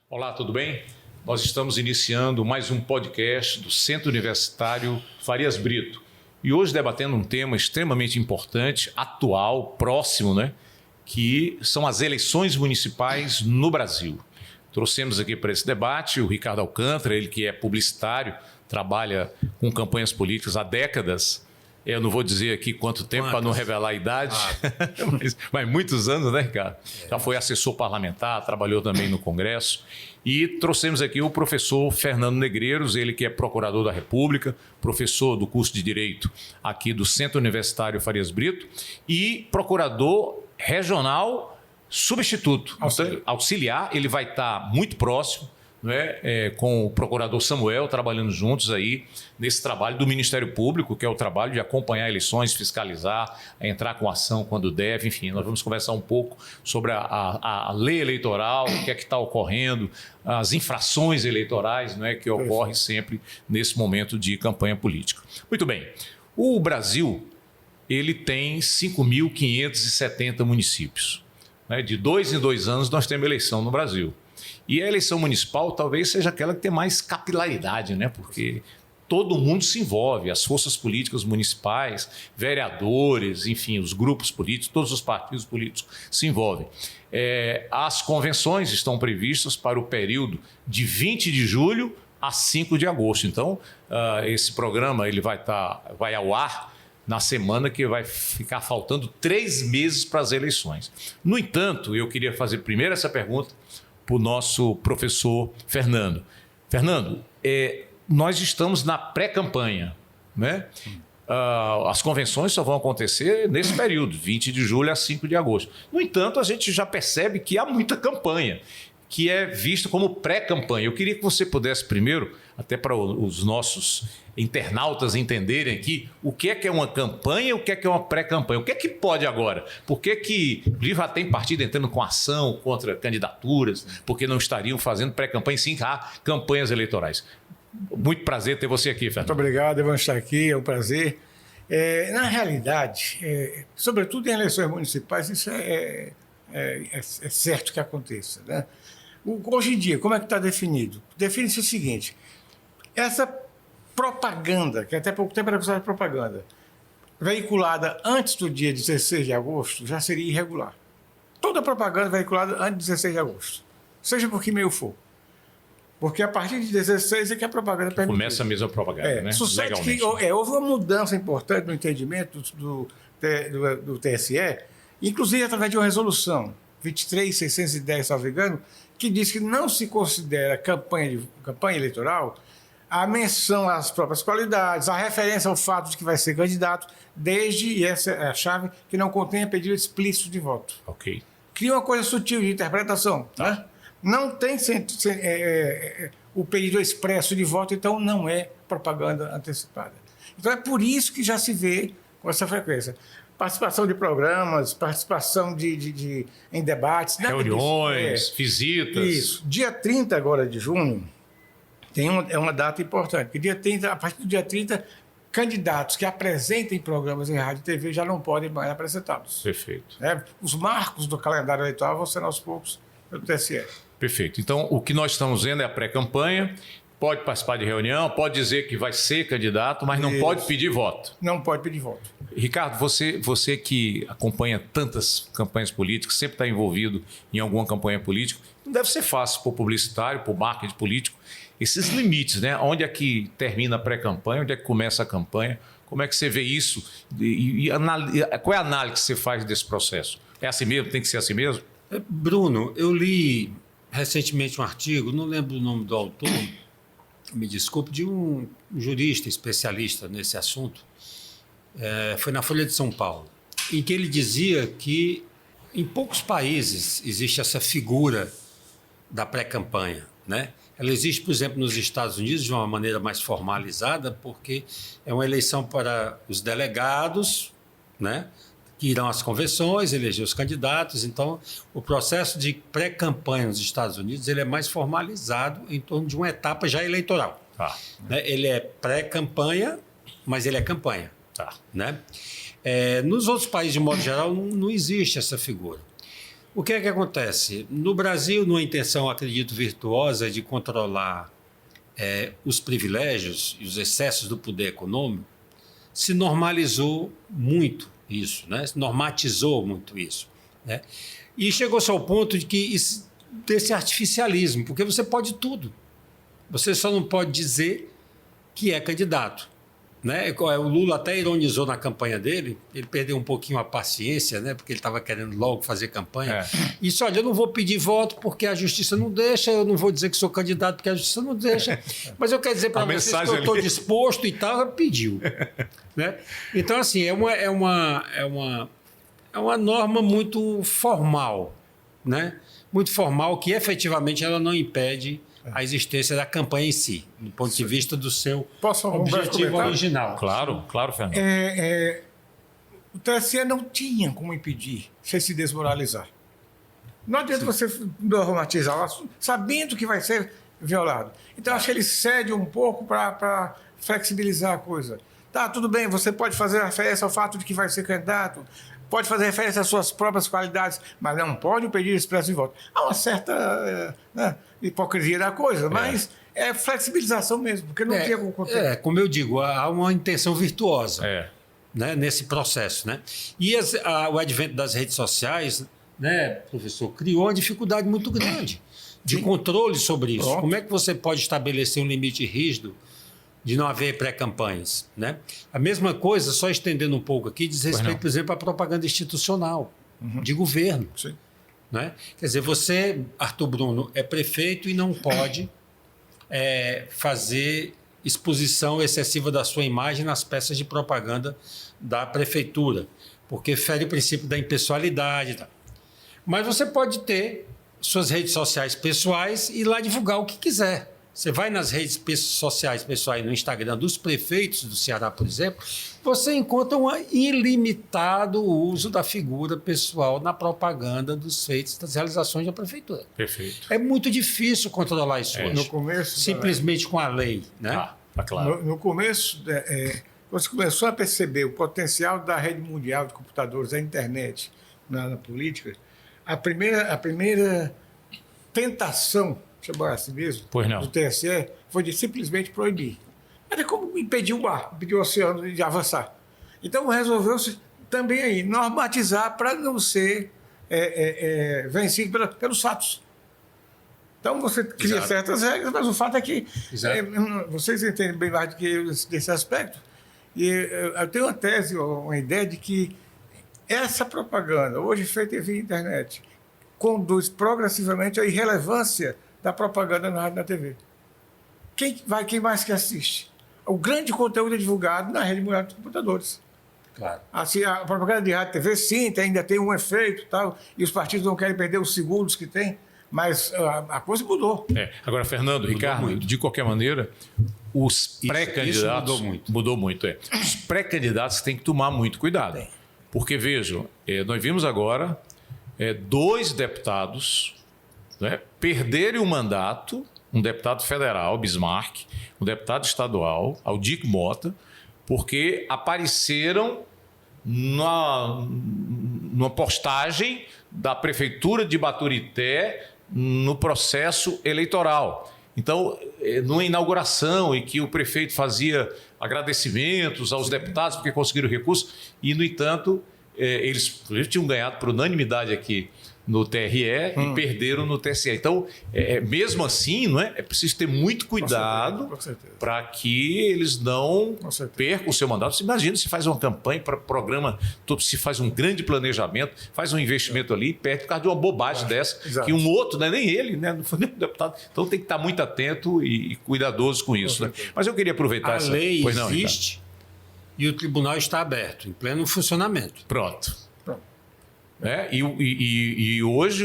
Olá, tudo bem? Nós estamos iniciando mais um podcast do Centro Universitário Farias Brito. E hoje debatendo um tema extremamente importante, atual, próximo, né? Que são as eleições municipais no Brasil. Trouxemos aqui para esse debate o Ricardo Alcântara, ele que é publicitário, trabalha com campanhas políticas há décadas. Eu não vou dizer aqui quanto tempo para não revelar a idade, mas muitos anos, né, Ricardo? Já foi assessor parlamentar, trabalhou também no Congresso. E trouxemos aqui o professor Fernando Negreiros, ele que é procurador da República, professor do curso de Direito aqui do Centro Universitário Farias Brito e procurador regional substituto, auxiliar. Ele vai estar muito próximo, né, com o procurador Samuel, trabalhando juntos aí nesse trabalho do Ministério Público, que é o trabalho de acompanhar eleições, fiscalizar, entrar com ação quando deve, enfim. Nós vamos conversar um pouco sobre a lei eleitoral, o que é que está ocorrendo, as infrações eleitorais, né, que ocorrem sempre nesse momento de campanha política. Muito bem, o Brasil ele tem 5.570 municípios. Né? De 2 em 2 anos nós temos eleição no Brasil. E a eleição municipal talvez seja aquela que tem mais capilaridade, né? Porque todo mundo se envolve, as forças políticas municipais, vereadores, enfim, os grupos políticos, todos os partidos políticos se envolvem. As convenções estão previstas para o período de 20 de julho a 5 de agosto. Então, esse programa ele vai ao ar na semana que vai ficar faltando 3 meses para as eleições. No entanto, eu queria fazer primeiro essa pergunta para o nosso professor Fernando. Fernando, nós estamos na pré-campanha, né? As convenções só vão acontecer nesse período, 20 de julho a 5 de agosto. No entanto, a gente já percebe que há muita campanha, que é vista como pré-campanha. Eu queria que você pudesse primeiro, até para os nossos internautas entenderem aqui, o que é uma campanha e o que é uma pré-campanha. O que é que pode agora? Por que já tem partido entrando com ação contra candidaturas, porque não estariam fazendo pré-campanha, sim, há campanhas eleitorais. Muito prazer ter você aqui, Fernando. Muito obrigado, vamos estar aqui, é um prazer. Na realidade, sobretudo em eleições municipais, isso é certo que aconteça, né? Hoje em dia, como é que está definido? Define-se o seguinte: essa propaganda, que até pouco tempo era considerada propaganda, veiculada antes do dia 16 de agosto, já seria irregular. Toda propaganda veiculada antes de 16 de agosto, seja por que meio for. Porque a partir de 16 é que a propaganda permitida. Começa a mesma propaganda, né? Legalmente. Houve uma mudança importante no entendimento do TSE, inclusive através de uma resolução 23.610, salvo engano, que diz que não se considera campanha eleitoral a menção às próprias qualidades, a referência ao fato de que vai ser candidato, desde, e essa é a chave, que não contenha pedido explícito de voto. Ok. Cria uma coisa sutil de interpretação, né? Não tem o pedido expresso de voto, então não é propaganda antecipada. Então é por isso que já se vê com essa frequência. Participação de programas, participação em debates. Reuniões, visitas. Isso. Dia 30 agora de junho, é uma data importante, porque dia 30, a partir do dia 30, candidatos que apresentem programas em rádio e TV já não podem mais apresentá-los. Perfeito. Os marcos do calendário eleitoral vão ser aos poucos pelo TSE. Perfeito. Então, o que nós estamos vendo é a pré-campanha, pode participar de reunião, pode dizer que vai ser candidato, mas não pode pedir voto. Não pode pedir voto. Ricardo, você que acompanha tantas campanhas políticas, sempre está envolvido em alguma campanha política, não deve ser fácil para o publicitário, para o marketing político, esses limites, né? Onde é que termina a pré-campanha, onde é que começa a campanha, como é que você vê isso qual é a análise que você faz desse processo? É assim mesmo? Tem que ser assim mesmo? Bruno, eu li recentemente um artigo, não lembro o nome do autor, me desculpe, de um jurista especialista nesse assunto, foi na Folha de São Paulo, em que ele dizia que em poucos países existe essa figura da pré-campanha, né? Ela existe, por exemplo, nos Estados Unidos de uma maneira mais formalizada, porque é uma eleição para os delegados, né, que irão às convenções, eleger os candidatos. Então, o processo de pré-campanha nos Estados Unidos ele é mais formalizado em torno de uma etapa já eleitoral. Né? Ele é pré-campanha, mas ele é campanha. Tá. Né? Nos outros países, de modo geral, não existe essa figura. O que é que acontece? No Brasil, numa intenção, acredito, virtuosa de controlar os privilégios e os excessos do poder econômico, se normalizou muito isso, né? Se normatizou muito isso. Né? E chegou-se ao ponto de que desse artificialismo, porque você pode tudo. Você só não pode dizer que é candidato. Né? O Lula até ironizou na campanha dele, ele perdeu um pouquinho a paciência, né? Porque ele estava querendo logo fazer campanha. Isso, olha, eu não vou pedir voto porque a justiça não deixa, eu não vou dizer que sou candidato porque a justiça não deixa, mas eu quero dizer para vocês que eu estou disposto e tal, ela pediu. Né? Então, assim, é uma norma muito formal, né? Muito formal, que efetivamente ela não impede a existência da campanha em si, do ponto de vista do seu objetivo original. Claro, Fernando. O TSE não tinha como impedir você se desmoralizar. Não adianta você normatizar o assunto sabendo que vai ser violado. Então, acho que ele cede um pouco para flexibilizar a coisa. Tá, tudo bem, você pode fazer referência ao fato de que vai ser candidato, pode fazer referência às suas próprias qualidades, mas não pode impedir expresso de voto. Há uma certa hipocrisia da coisa, mas é flexibilização mesmo, porque não tinha como conter. Como eu digo, há uma intenção virtuosa né, nesse processo. Né? E o advento das redes sociais, né, professor, criou uma dificuldade muito grande de controle sobre isso. Pronto. Como é que você pode estabelecer um limite rígido de não haver pré-campanhas, né? A mesma coisa, só estendendo um pouco aqui, diz respeito, por exemplo, à propaganda institucional de governo. Sim. Né? Quer dizer, você, Arthur Bruno, é prefeito e não pode fazer exposição excessiva da sua imagem nas peças de propaganda da prefeitura, porque fere o princípio da impessoalidade. Tá? Mas você pode ter suas redes sociais pessoais e ir lá divulgar o que quiser. Você vai nas redes sociais pessoais, no Instagram dos prefeitos do Ceará, por exemplo, você encontra um ilimitado uso da figura pessoal na propaganda dos feitos, das realizações da prefeitura. Perfeito. É muito difícil controlar isso hoje. No começo, simplesmente com a lei. Né? Tá claro. No começo, você começou a perceber o potencial da rede mundial de computadores, da internet na política. A primeira tentação, chamar assim mesmo, do TSE, foi de simplesmente proibir. Era como impedir o mar, impedir o oceano de avançar. Então resolveu-se também aí normatizar para não ser vencido pelos fatos. Então você cria certas regras, mas o fato é que vocês entendem bem mais do que eu desse aspecto. E eu tenho uma tese, uma ideia de que essa propaganda, hoje feita via internet, conduz progressivamente à irrelevância da propaganda na rádio e na TV. Quem mais que assiste? O grande conteúdo é divulgado na rede mundial de computadores. Claro. Assim, a propaganda de rádio e TV, sim, ainda tem um efeito, tal, e os partidos não querem perder os segundos que tem, mas a coisa mudou. Agora, Fernando, Ricardo, de qualquer maneira, os pré-candidatos... Mudou muito. Os pré-candidatos têm que tomar muito cuidado. Porque, vejam, nós vimos agora 2 deputados perderem o mandato, um deputado federal, Bismarck, um deputado estadual, Aldir Mota, porque apareceram numa postagem da prefeitura de Baturité no processo eleitoral. Então, numa inauguração em que o prefeito fazia agradecimentos aos deputados porque conseguiram recurso, e, no entanto, eles tinham ganhado por unanimidade aqui no TRE e perderam no TSE. Então, mesmo assim, não é preciso ter muito cuidado para que eles não percam o seu mandato. Você imagina se faz uma campanha para programa, se faz um grande planejamento, faz um investimento ali e perde por causa de uma bobagem dessa, que um outro, nem ele, não foi nem o deputado. Então tem que estar muito atento e cuidadoso com isso. Né? Mas eu queria aproveitar essa... A lei existe e o tribunal está aberto, em pleno funcionamento. Pronto. E hoje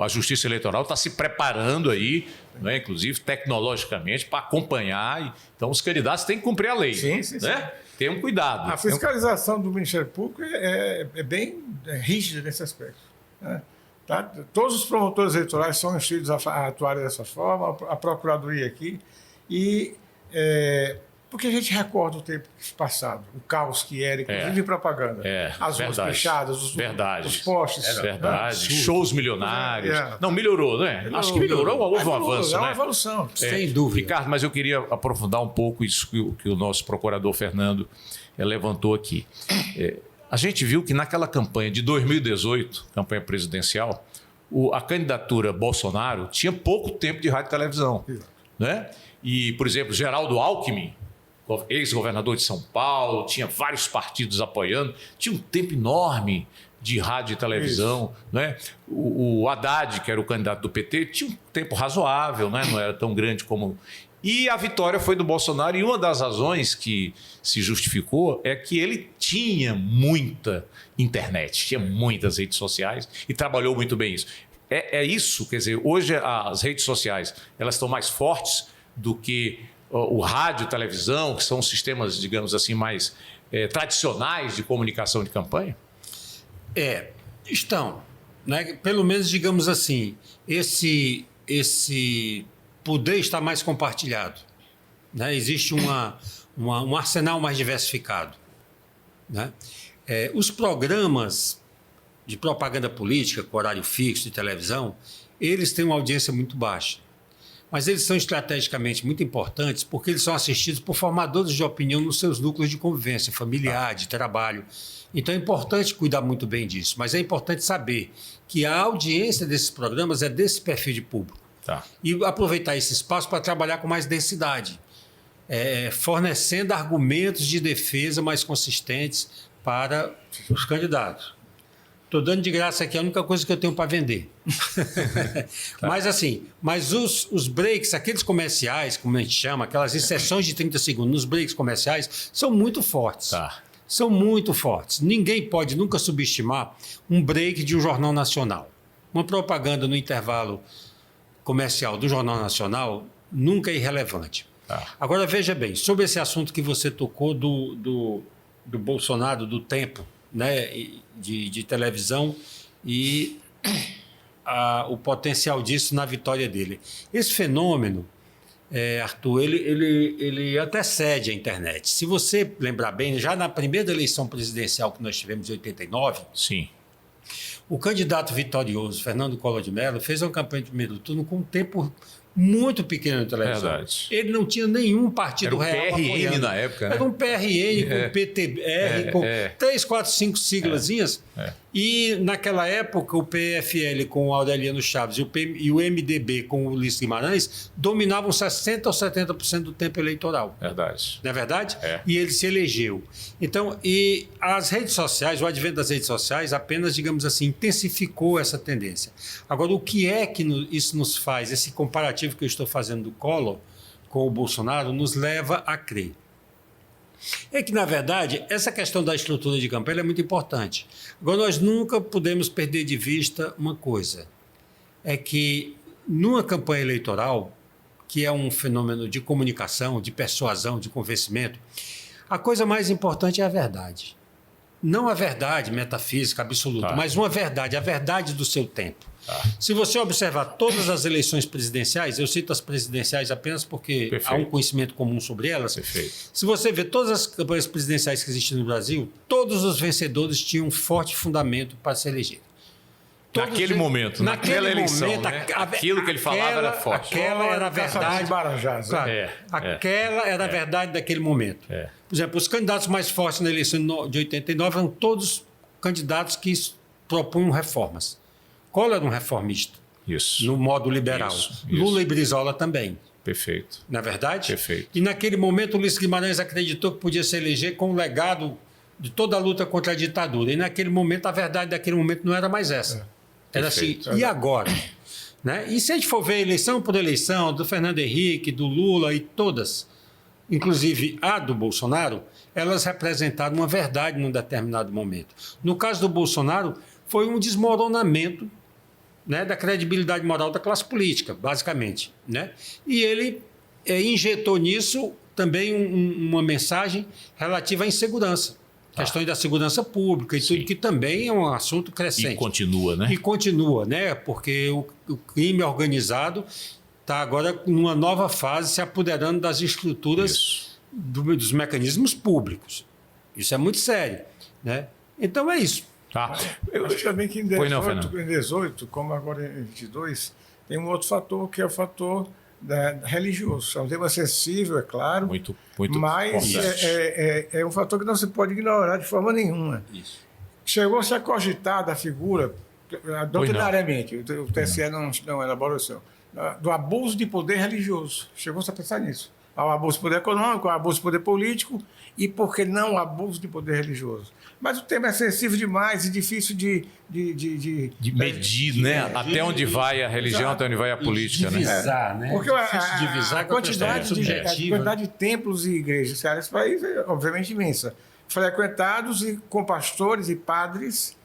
a Justiça Eleitoral está se preparando aí, inclusive tecnologicamente, para acompanhar. Então, os candidatos têm que cumprir a lei. Sim. Tenham cuidado. A fiscalização do Ministério Público é bem rígida nesse aspecto. Né? Tá? Todos os promotores eleitorais são instruídos a atuar dessa forma, a Procuradoria aqui. E Porque a gente recorda o tempo passado, o caos que era, inclusive propaganda. As ruas fechadas, os postes. Verdade. Shows milionários. Não, melhorou, né? Acho que melhorou, houve um avanço. É uma evolução. Sem dúvida. Ricardo, mas eu queria aprofundar um pouco isso que o nosso procurador Fernando levantou aqui. A gente viu que naquela campanha de 2018, campanha presidencial, a candidatura Bolsonaro tinha pouco tempo de rádio e televisão. Né? E, por exemplo, Geraldo Alckmin, ex-governador de São Paulo, tinha vários partidos apoiando, tinha um tempo enorme de rádio e televisão. Né? O Haddad, que era o candidato do PT, tinha um tempo razoável, né? Não era tão grande como... E a vitória foi do Bolsonaro, e uma das razões que se justificou é que ele tinha muita internet, tinha muitas redes sociais e trabalhou muito bem isso. É isso, quer dizer, hoje as redes sociais elas estão mais fortes do que o rádio e televisão, que são sistemas, digamos assim, mais tradicionais de comunicação de campanha? Estão. Né? Pelo menos, digamos assim, esse poder está mais compartilhado. Né? Existe um arsenal mais diversificado. Né? Os programas de propaganda política, com horário fixo de televisão, eles têm uma audiência muito baixa. Mas eles são estrategicamente muito importantes porque eles são assistidos por formadores de opinião nos seus núcleos de convivência familiar, de trabalho. Então é importante cuidar muito bem disso, mas é importante saber que a audiência desses programas é desse perfil de público. E aproveitar esse espaço para trabalhar com mais densidade, fornecendo argumentos de defesa mais consistentes para os candidatos. Estou dando de graça aqui a única coisa que eu tenho para vender. Mas os breaks, aqueles comerciais, como a gente chama, aquelas inserções de 30 segundos nos breaks comerciais, são muito fortes. São muito fortes. Ninguém pode nunca subestimar um break de um jornal nacional. Uma propaganda no intervalo comercial do Jornal Nacional nunca é irrelevante. Agora, veja bem, sobre esse assunto que você tocou do Bolsonaro, do tempo, né, de televisão e o potencial disso na vitória dele. Esse fenômeno, Arthur, ele antecede a internet. Se você lembrar bem, já na primeira eleição presidencial que nós tivemos em 89, sim, o candidato vitorioso, Fernando Collor de Mello, fez uma campanha de primeiro turno com um tempo muito pequeno de televisão. Verdade. Ele não tinha nenhum partido real PRN apoiando. na época, né? Era um PRN com PTR, com 3, 4, 5 siglazinhas. E naquela época o PFL com o Aureliano Chaves e o MDB com o Ulisses Guimarães dominavam 60% ou 70% do tempo eleitoral. Verdade. Não é verdade? E ele se elegeu. Então, e as redes sociais, o advento das redes sociais apenas, digamos assim, intensificou essa tendência. Agora, o que é que isso nos faz, esse comparativo que eu estou fazendo do Collor com o Bolsonaro, nos leva a crer? É que, na verdade, essa questão da estrutura de campanha é muito importante. Agora, nós nunca podemos perder de vista uma coisa, é que numa campanha eleitoral, que é um fenômeno de comunicação, de persuasão, de convencimento, a coisa mais importante é a verdade. Não a verdade metafísica absoluta, mas uma verdade, a verdade do seu tempo. Se você observar todas as eleições presidenciais, eu cito as presidenciais apenas porque há um conhecimento comum sobre elas. Se você ver todas as campanhas presidenciais que existem no Brasil, todos os vencedores tinham um forte fundamento para se eleger. Naquele momento, naquela eleição, né? Aquilo que ele falava era forte. Aquela era a verdade. Aquela era a verdade daquele momento. Por exemplo, os candidatos mais fortes na eleição de 89 eram todos candidatos que propunham reformas. Collor era um reformista. Isso. No modo liberal. Lula e Brizola também. Perfeito. Não é verdade? Perfeito. E naquele momento o Ulisses Guimarães acreditou que podia se eleger com o legado de toda a luta contra a ditadura. E naquele momento, a verdade daquele momento não era mais essa. Era assim, e agora? Né? E se a gente for ver eleição por eleição, do Fernando Henrique, do Lula e todas, inclusive a do Bolsonaro, elas representaram uma verdade num determinado momento. No caso do Bolsonaro, foi um desmoronamento, né, da credibilidade moral da classe política, basicamente. Né? E ele injetou nisso também uma mensagem relativa à insegurança. Questões da segurança pública e tudo, que também é um assunto crescente. E continua, né? E continua, né? Porque o crime organizado está agora numa nova fase, se apoderando das estruturas dos mecanismos públicos. Isso é muito sério, né? Então é isso. Tá. Acho também que em Pois não, 18, como agora em 22, tem um outro fator que é o fator religioso. É um tema sensível, é claro, Muito mas é um fator que não se pode ignorar de forma nenhuma. Isso. Chegou-se a cogitar da figura, doutrinariamente, o TSE não elaborou isso, do abuso de poder religioso. Chegou-se a pensar nisso. Ao abuso de poder econômico, ao abuso de poder político e, por que não, abuso de poder religioso. Mas o tema é sensível demais e difícil de medir, né? Até onde vai a religião, até onde vai a política, divisar, né? Porque a quantidade de templos e igrejas nesse país é, obviamente, imensa. Frequentados e com pastores e padres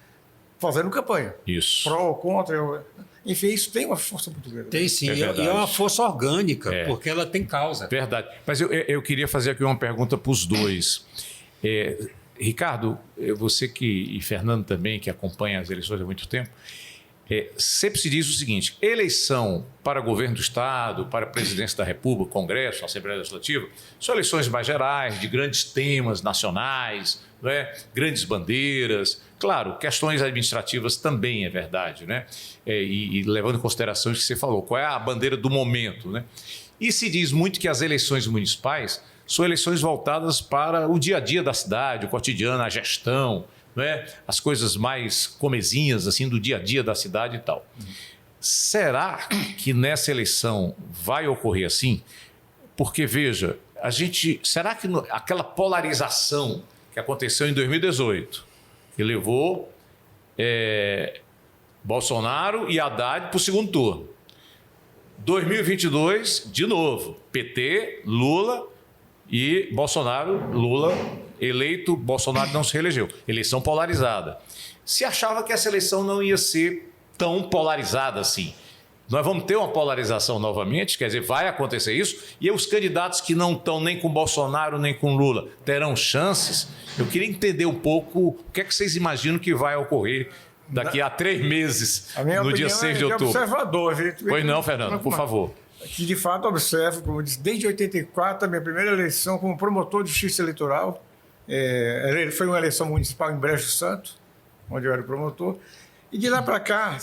fazendo campanha. Isso. Pró ou contra. Enfim, isso tem uma força muito grande. Tem sim, É e é uma força orgânica, porque ela tem causa. Verdade. Mas eu queria fazer aqui uma pergunta para os dois. Ricardo, você e Fernando também, que acompanha as eleições há muito tempo, sempre se diz o seguinte: eleição para governo do Estado, para a presidência da República, Congresso, Assembleia Legislativa, são eleições mais gerais, de grandes temas nacionais, não é? Grandes bandeiras. Claro, questões administrativas também é verdade, né? E levando em consideração o que você falou, qual é a bandeira do momento, né? E se diz muito que as eleições municipais são eleições voltadas para o dia a dia da cidade, o cotidiano, a gestão, né? As coisas mais comezinhas assim, do dia a dia da cidade e tal. Será que nessa eleição vai ocorrer assim? Porque, veja, será que aquela polarização que aconteceu em 2018, que levou Bolsonaro e Haddad para o segundo turno. 2022, de novo, PT, Lula e Bolsonaro, Lula eleito, Bolsonaro não se reelegeu. Eleição polarizada. Se achava que essa eleição não ia ser tão polarizada assim. Nós vamos ter uma polarização novamente, quer dizer, vai acontecer isso, e os candidatos que não estão nem com Bolsonaro nem com Lula terão chances. Eu queria entender um pouco o que é que vocês imaginam que vai ocorrer daqui a 3 meses, no dia 6 de outubro. Observador, Pois não, Fernando, por favor. Que de fato observo, como eu disse, desde 84, a minha primeira eleição como promotor de justiça eleitoral. Foi uma eleição municipal em Brejo Santo, onde eu era promotor. E de lá para cá,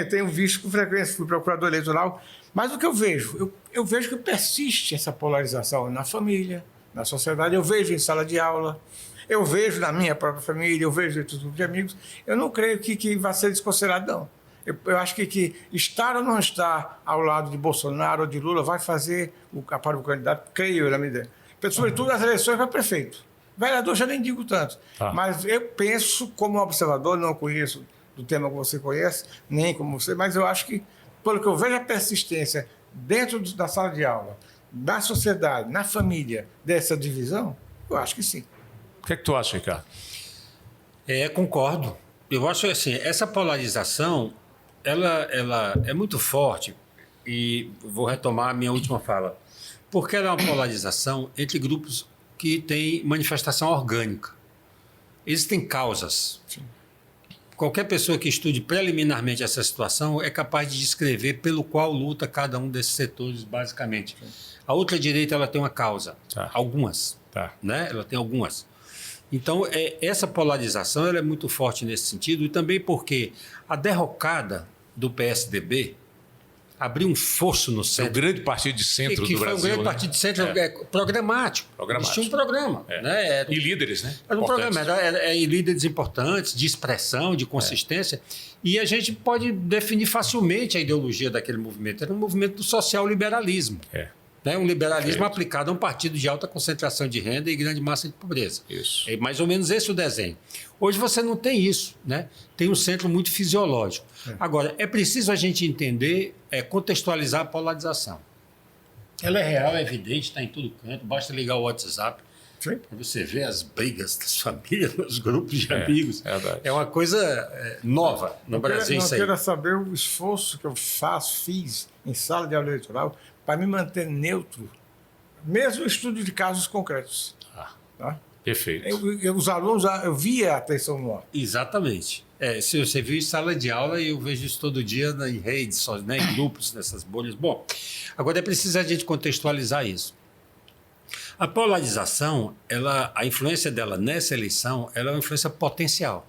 tenho visto com frequência, fui procurador eleitoral, mas o que eu vejo? Eu vejo que persiste essa polarização na família, na sociedade, eu vejo em sala de aula, eu vejo na minha própria família, eu vejo entre os grupos de amigos. Eu não creio que vai ser desconsiderado, não. Eu acho que estar ou não estar ao lado de Bolsonaro ou de Lula vai fazer para o candidato, creio eu, na minha ideia. Sobretudo nas eleições para prefeito. Vereador já nem digo tanto, mas eu penso como observador, não conheço do tema que você conhece, nem como você, mas eu acho que, pelo que eu vejo a persistência dentro da sala de aula, da sociedade, na família, dessa divisão, eu acho que sim. O que é que tu acha, Ricardo? Concordo. Eu acho assim, essa polarização, ela é muito forte, e vou retomar a minha última fala, porque ela é uma polarização entre grupos que têm manifestação orgânica. Existem causas. Sim. Qualquer pessoa que estude preliminarmente essa situação é capaz de descrever pelo qual luta cada um desses setores, basicamente. A ultradireita ela tem uma causa, algumas, né? Ela tem algumas. Então, essa polarização ela é muito forte nesse sentido, e também porque a derrocada do PSDB abriu um fosso no centro. É o grande partido de centro do Brasil. Foi um grande partido de centro programático. Tinha um programa. Né? E líderes, né? Era um programa, e líderes importantes, de expressão, de consistência. E a gente pode definir facilmente a ideologia daquele movimento. Era um movimento do social-liberalismo. Né? Um liberalismo aplicado a um partido de alta concentração de renda e grande massa de pobreza. Isso. É mais ou menos esse o desenho. Hoje você não tem isso, né? Tem um centro muito fisiológico. Agora, é preciso a gente entender, contextualizar a polarização. Ela é real, é evidente, está em todo canto, basta ligar o WhatsApp para você ver as brigas das famílias, nos grupos de amigos. É uma coisa nova no Brasil. Eu quero saber o esforço que eu fiz em sala de aula eleitoral para me manter neutro, mesmo no estudo de casos concretos. Tá? Perfeito. Os alunos, eu via a atenção no ar. Exatamente. Se você viu em sala de aula, eu vejo isso todo dia em redes, em grupos, nessas bolhas. Bom, agora é preciso a gente contextualizar isso. A polarização, a influência dela nessa eleição, ela é uma influência potencial.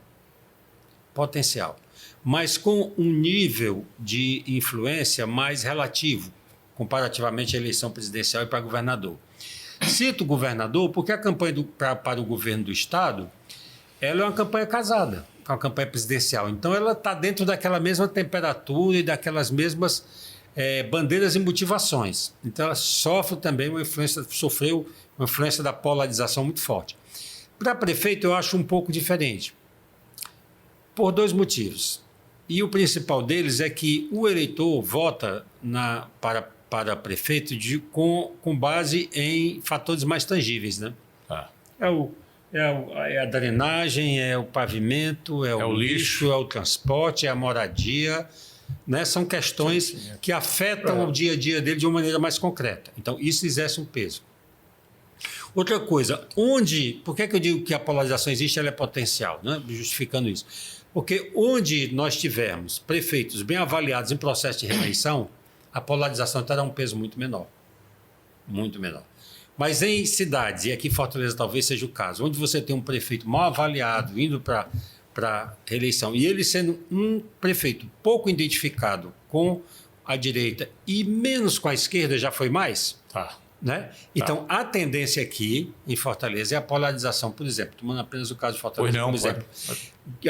Potencial. Mas com um nível de influência mais relativo, comparativamente à eleição presidencial e para governador. Cito o governador porque a campanha para o governo do Estado, ela é uma campanha casada, é uma campanha presidencial. Então, ela está dentro daquela mesma temperatura e daquelas mesmas bandeiras e motivações. Então, ela sofreu uma influência da polarização muito forte. Para prefeito, eu acho um pouco diferente, por 2 motivos. E o principal deles é que o eleitor vota para prefeito com base em fatores mais tangíveis, né? É a drenagem, é o pavimento, é o lixo, é o transporte, é a moradia, né? São questões que afetam o dia a dia dele de uma maneira mais concreta. Então, isso exerce um peso. Outra coisa, por que eu digo que a polarização existe, ela é potencial, né? Justificando isso? Porque onde nós tivermos prefeitos bem avaliados em processo de reeleição, a polarização terá um peso muito menor. Muito menor. Mas em cidades, e aqui em Fortaleza talvez seja o caso, onde você tem um prefeito mal avaliado, indo para reeleição, e ele sendo um prefeito pouco identificado com a direita e menos com a esquerda, já foi mais? Né? Então, a tendência aqui em Fortaleza é a polarização, por exemplo, tomando apenas o caso de Fortaleza como exemplo. E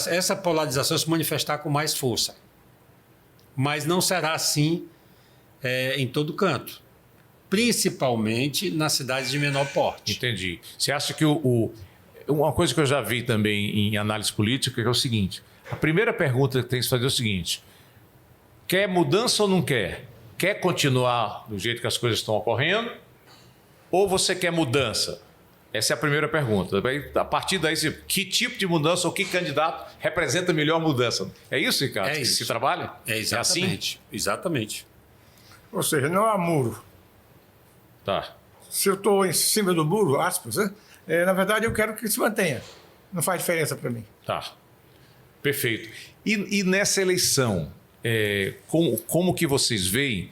essa polarização se manifestar com mais força. Mas não será assim em todo canto, principalmente nas cidades de menor porte. Entendi. Você acha que uma coisa que eu já vi também em análise política é o seguinte: a primeira pergunta que tem que se fazer é o seguinte: quer mudança ou não quer? Quer continuar do jeito que as coisas estão ocorrendo ou você quer mudança? Essa é a primeira pergunta. A partir daí, que tipo de mudança ou que candidato representa a melhor mudança? É isso, Ricardo? É isso. Que se trabalha? É exatamente. É assim? Exatamente. Ou seja, não há muro. Tá. Se eu estou em cima do muro, aspas, né? Na verdade, eu quero que se mantenha. Não faz diferença para mim. Tá. Perfeito. E nessa eleição, como que vocês veem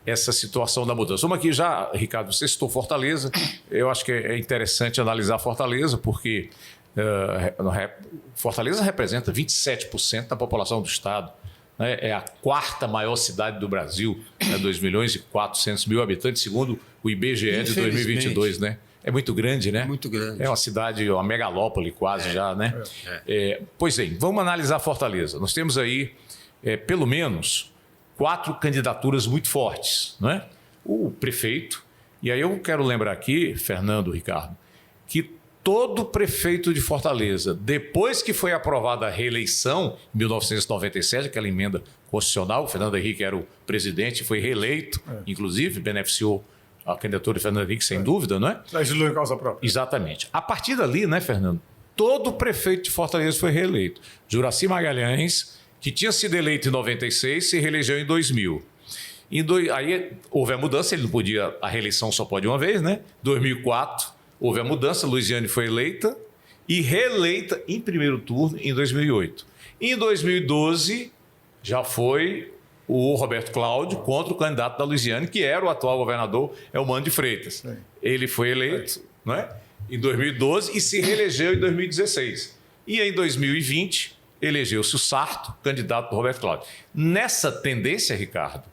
essa situação da mudança? Vamos aqui já, Ricardo, você citou Fortaleza. Eu acho que é interessante analisar Fortaleza, porque Fortaleza representa 27% da população do estado. Né? É a 4ª maior cidade do Brasil, 2.400.000 habitantes, segundo o IBGE de 2022. Né? É muito grande, né? Muito grande. É uma cidade, uma megalópole quase já, né? Pois bem, vamos analisar Fortaleza. Nós temos aí, pelo menos, 4 candidaturas muito fortes, né? O prefeito, e aí eu quero lembrar aqui, Fernando, Ricardo, que todo prefeito de Fortaleza, depois que foi aprovada a reeleição, em 1997, aquela emenda constitucional, o Fernando Henrique era o presidente, foi reeleito, inclusive beneficiou a candidatura de Fernando Henrique, sem dúvida, não é? Legislou em causa própria. Exatamente. A partir dali, né, Fernando, todo prefeito de Fortaleza foi reeleito. Juracy Magalhães, que tinha sido eleito em 96, se reelegeu em 2000. Aí houve a mudança, ele não podia, a reeleição só pode uma vez, né? 2004, houve a mudança, Luiziane foi eleita e reeleita em primeiro turno em 2008. Em 2012, já foi o Roberto Cláudio contra o candidato da Luiziane, que era o atual governador, Eumano de Freitas. Sim. Ele foi eleito, não é? Em 2012 e se reelegeu em 2016. E em 2020, elegeu-se o Sarto, candidato do Roberto Cláudio. Nessa tendência, Ricardo,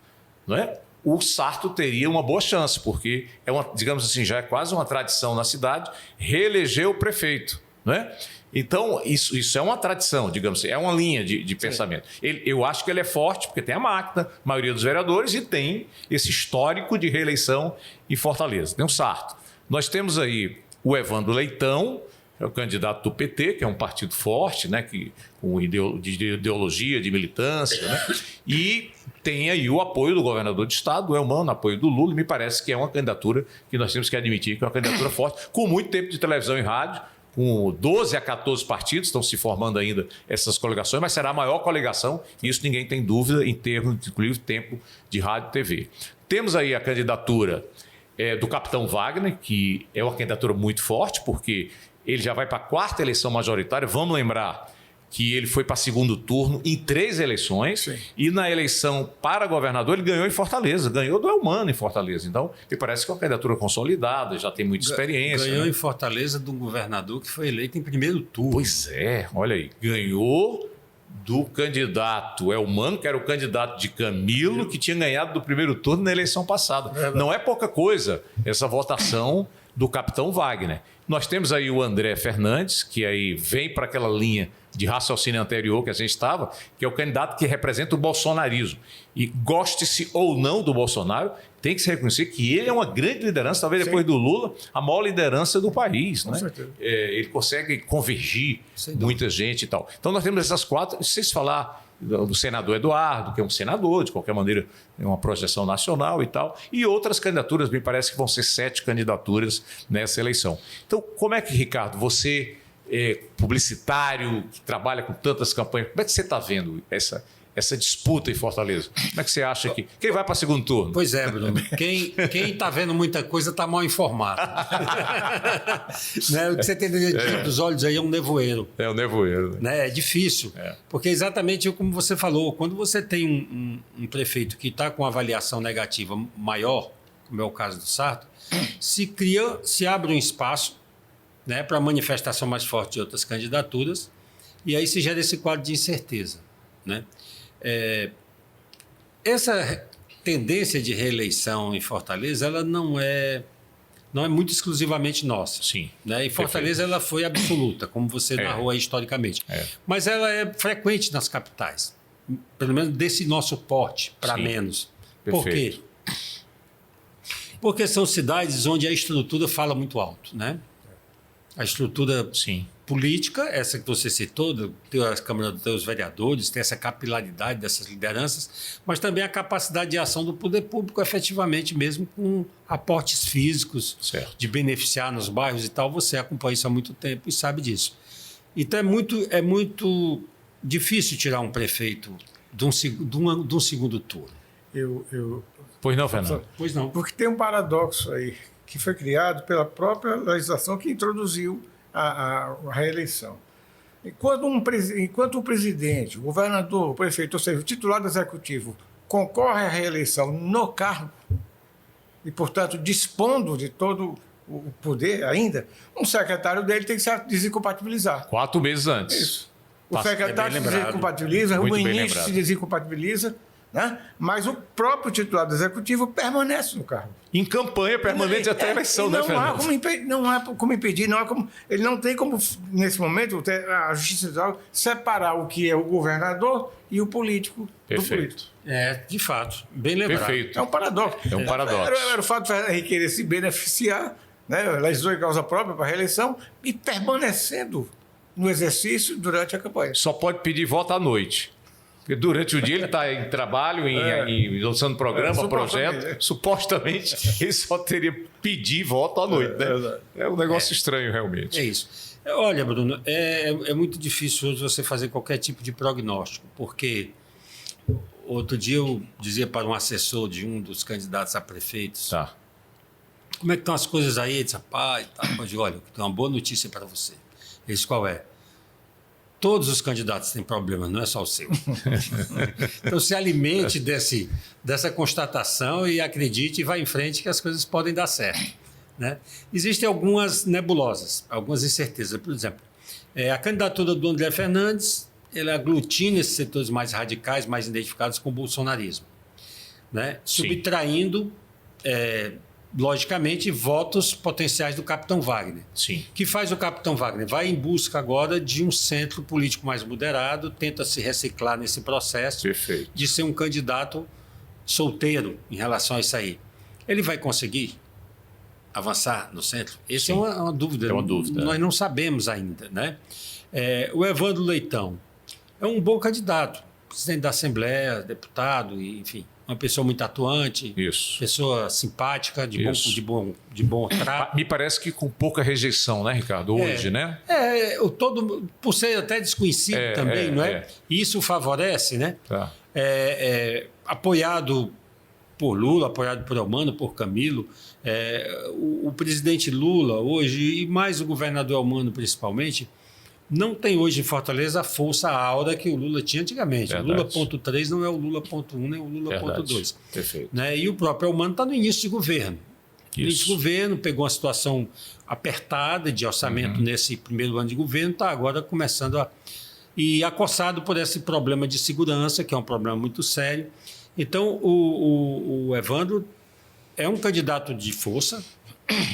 não é? O Sarto teria uma boa chance, porque digamos assim, já é quase uma tradição na cidade, reeleger o prefeito, não é? Então, isso é uma tradição, digamos assim, é uma linha de pensamento. Eu acho que ele é forte, porque tem a máquina, a maioria dos vereadores, e tem esse histórico de reeleição em Fortaleza. Tem o Sarto. Nós temos aí o Evandro Leitão, é o candidato do PT, que é um partido forte, né, com ideologia, de militância, né, e tem aí o apoio do governador de estado, o Eumano, apoio do Lula, e me parece que é uma candidatura que nós temos que admitir que é uma candidatura forte, com muito tempo de televisão e rádio, com 12 a 14 partidos, estão se formando ainda essas coligações, mas será a maior coligação, e isso ninguém tem dúvida, em termos de inclusive tempo de rádio e TV. Temos aí a candidatura do capitão Wagner, que é uma candidatura muito forte, porque ele já vai para a 4ª eleição majoritária. Vamos lembrar que ele foi para segundo turno em 3 eleições. Sim. E na eleição para governador ele ganhou em Fortaleza, ganhou do Elmano em Fortaleza. Então, me parece que é uma candidatura consolidada, já tem muita experiência. Ganhou né? em Fortaleza de um governador que foi eleito em primeiro turno. Pois é, olha aí, ganhou do candidato Elmano, que era o candidato de Camilo, que tinha ganhado do primeiro turno na eleição passada. Não é pouca coisa essa votação do capitão Wagner. Nós temos aí o André Fernandes, que aí vem para aquela linha de raciocínio anterior que a gente estava, que é o candidato que representa o bolsonarismo. E goste-se ou não do Bolsonaro, tem que se reconhecer que ele é uma grande liderança, talvez depois do Lula, a maior liderança do país. Com né? certeza. Ele consegue convergir muita gente e tal. Então nós temos essas 4, se vocês falar do senador Eduardo, que é um senador, de qualquer maneira, é uma projeção nacional e tal, e outras candidaturas, me parece que vão ser 7 candidaturas nessa eleição. Então, como é que, Ricardo, você, publicitário, que trabalha com tantas campanhas, como é que você está vendo essa disputa em Fortaleza? Como é que você acha que... Quem vai para segundo turno? Pois é, Bruno. Quem está vendo muita coisa está mal informado. Né? O que você tem diante dos olhos aí é um nevoeiro. É o nevoeiro. Né? É difícil, porque exatamente como você falou, quando você tem um prefeito que está com avaliação negativa maior, como é o caso do Sarto, se abre um espaço, né, para manifestação mais forte de outras candidaturas, e aí se gera esse quadro de incerteza. Né? Essa tendência de reeleição em Fortaleza, ela não é muito exclusivamente nossa. Sim. Né? Em Fortaleza ela foi absoluta, como você narrou aí historicamente. Mas ela é frequente nas capitais, pelo menos desse nosso porte, para menos. Perfeito. Por quê? Porque são cidades onde a estrutura fala muito alto. Né? A estrutura política, essa que você citou, tem a Câmara dos Vereadores, tem essa capilaridade dessas lideranças, mas também a capacidade de ação do poder público, efetivamente, mesmo com aportes físicos, de beneficiar nos bairros e tal. Você acompanha isso há muito tempo e sabe disso. Então, é muito difícil tirar um prefeito de um segundo turno. Pois não, Fernando? Pois não. Porque tem um paradoxo aí, que foi criado pela própria legislação que introduziu a reeleição. Enquanto o presidente, o governador, o prefeito, ou seja, o titular do executivo, concorre à reeleição no cargo e, portanto, dispondo de todo o poder ainda, um secretário dele tem que se desincompatibilizar. 4 meses antes. Isso. O secretário se desincompatibiliza, o ministro se desincompatibiliza, né? Mas o próprio titular do executivo permanece no cargo. Em campanha permanente até a eleição, né, Fernando? Não há como impedir, ele não tem como, nesse momento, a Justiça Federal separar o que é o governador e o político do político. De fato, bem lembrado. Perfeito. É um paradoxo. É um paradoxo. Era o fato de Fernando Henrique querer se beneficiar, né, legislou em causa própria para a reeleição e permanecendo no exercício durante a campanha. Só pode pedir voto à noite. Porque durante o dia ele está em trabalho, em lançando programa, projeto. Supostamente ele só teria que pedir voto à noite. Né? É um negócio estranho, realmente. É isso. Olha, Bruno, é muito difícil hoje você fazer qualquer tipo de prognóstico, porque outro dia eu dizia para um assessor de um dos candidatos a prefeitos, como é que estão as coisas aí? Ele disse, rapaz, eu digo, olha, eu tenho uma boa notícia para você. Ele disse, qual é? Todos os candidatos têm problemas, não é só o seu. Então, se alimente dessa constatação e acredite e vá em frente que as coisas podem dar certo. Né? Existem algumas nebulosas, algumas incertezas. Por exemplo, a candidatura do André Fernandes, ele aglutina esses setores mais radicais, mais identificados com o bolsonarismo. Né? Subtraindo, logicamente, votos potenciais do capitão Wagner. Sim. Que faz o capitão Wagner? Vai em busca agora de um centro político mais moderado, tenta se reciclar nesse processo. Perfeito. De ser um candidato solteiro em relação a isso aí. Ele vai conseguir avançar no centro? Essa é uma dúvida. É uma dúvida. Nós não sabemos ainda. Né? O Evandro Leitão é um bom candidato, presidente da Assembleia, deputado, enfim. Uma pessoa muito atuante, pessoa simpática, de bom trato. Me parece que com pouca rejeição, né, Ricardo, hoje, né? Por ser até desconhecido também, não é? Isso favorece, né? Apoiado por Lula, apoiado por Elmano, por Camilo. O presidente Lula hoje, e mais o governador Elmano principalmente, não tem hoje em Fortaleza a força áurea que o Lula tinha antigamente. Verdade. O Lula 1.3 não é o Lula 1.1 nem o Lula 1.2. Perfeito. Né? E o próprio Elmano está no início de governo. Início de governo, pegou uma situação apertada de orçamento nesse primeiro ano de governo, está agora começando a... E acossado por esse problema de segurança, que é um problema muito sério. Então, o Evandro é um candidato de força,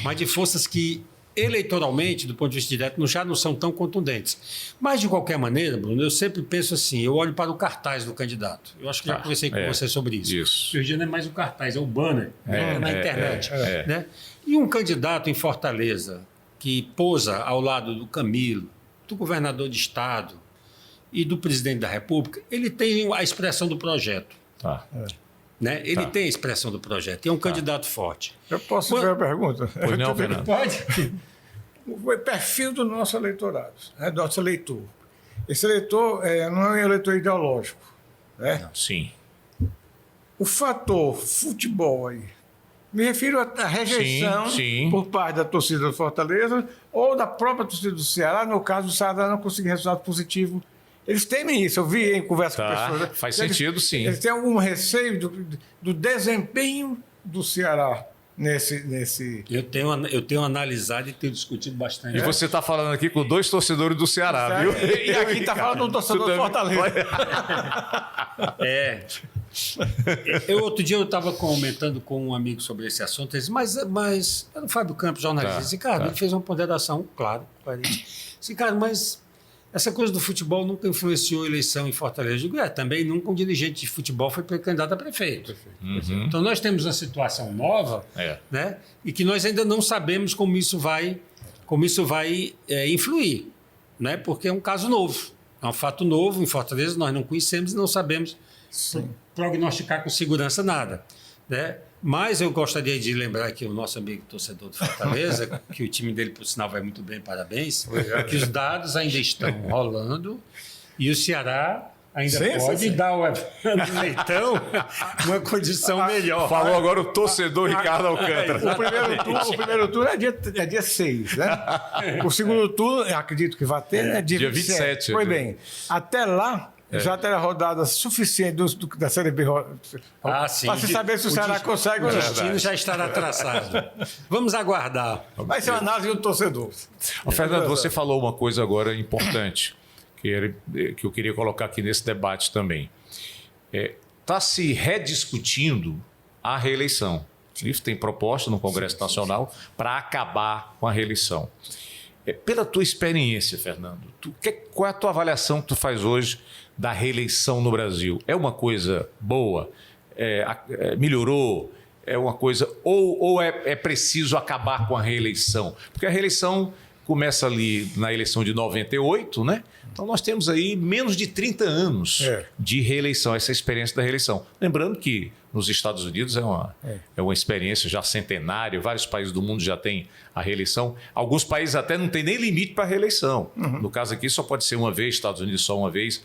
mas de forças que, eleitoralmente, do ponto de vista direto, já não são tão contundentes. Mas, de qualquer maneira, Bruno, eu sempre penso assim, eu olho para o cartaz do candidato. Eu acho que já conversei com você sobre isso. Hoje não é mais o cartaz, é o banner na internet. Né? E um candidato em Fortaleza que posa ao lado do Camilo, do governador de estado e do presidente da República, ele tem a expressão do projeto. Né? Ele tem a expressão do projeto. E é um candidato forte. Eu posso fazer uma pergunta? Pois não, Fernando. Pode. O perfil do nosso eleitorado, né? Do nosso eleitor. Esse eleitor não é um eleitor ideológico. Né? Sim. O fator futebol aí, me refiro à rejeição por parte da torcida do Fortaleza ou da própria torcida do Ceará. No caso do Ceará, não conseguir resultado positivo. Eles temem isso, eu vi em conversa com pessoas. Faz sentido, sim. Eles têm algum receio do desempenho do Ceará nesse... Eu tenho analisado e tenho discutido bastante. E você está falando aqui com 2 torcedores do Ceará, viu? E aqui está falando do torcedor do Fortaleza. Outro dia eu estava comentando com um amigo sobre esse assunto, ele disse, mas era o Fábio Campos, jornalista, disse, cara, ele fez uma ponderação, claro, disse, cara, mas essa coisa do futebol nunca influenciou a eleição em Fortaleza. Eu digo, também nunca um dirigente de futebol foi candidato a prefeito. Então nós temos uma situação nova, né, e que nós ainda não sabemos como isso vai influir, né, porque é um caso novo, é um fato novo em Fortaleza, nós não conhecemos e não sabemos prognosticar com segurança nada, né? Mas eu gostaria de lembrar aqui o nosso amigo torcedor do Fortaleza, que o time dele, por sinal, vai muito bem, parabéns, que os dados ainda estão rolando e o Ceará ainda pode dar ao Evandro Leitão uma condição melhor. Falou agora o torcedor Ricardo Alcântara. O primeiro turno é dia 6, né? O segundo turno, eu acredito que vai ter, né? Dia 27. Pois bem, até lá... Já terá rodada suficiente da Série B para se saber se o Ceará consegue ou não. O destino já estará traçado. Vamos aguardar. Vai ser uma análise do torcedor. Fernando, você falou uma coisa agora importante, que eu queria colocar aqui nesse debate também. Está se rediscutindo a reeleição. Isso tem proposta no Congresso Nacional para acabar com a reeleição. Pela tua experiência, Fernando, qual é a tua avaliação que tu faz hoje da reeleição no Brasil? É uma coisa boa? Melhorou? É uma coisa... Ou é preciso acabar com a reeleição? Porque a reeleição começa ali na eleição de 98, né? Então nós temos aí menos de 30 anos de reeleição, essa experiência da reeleição. Lembrando que nos Estados Unidos é uma experiência já centenária, vários países do mundo já têm a reeleição. Alguns países até não tem nem limite para a reeleição. No caso aqui só pode ser uma vez, Estados Unidos só uma vez.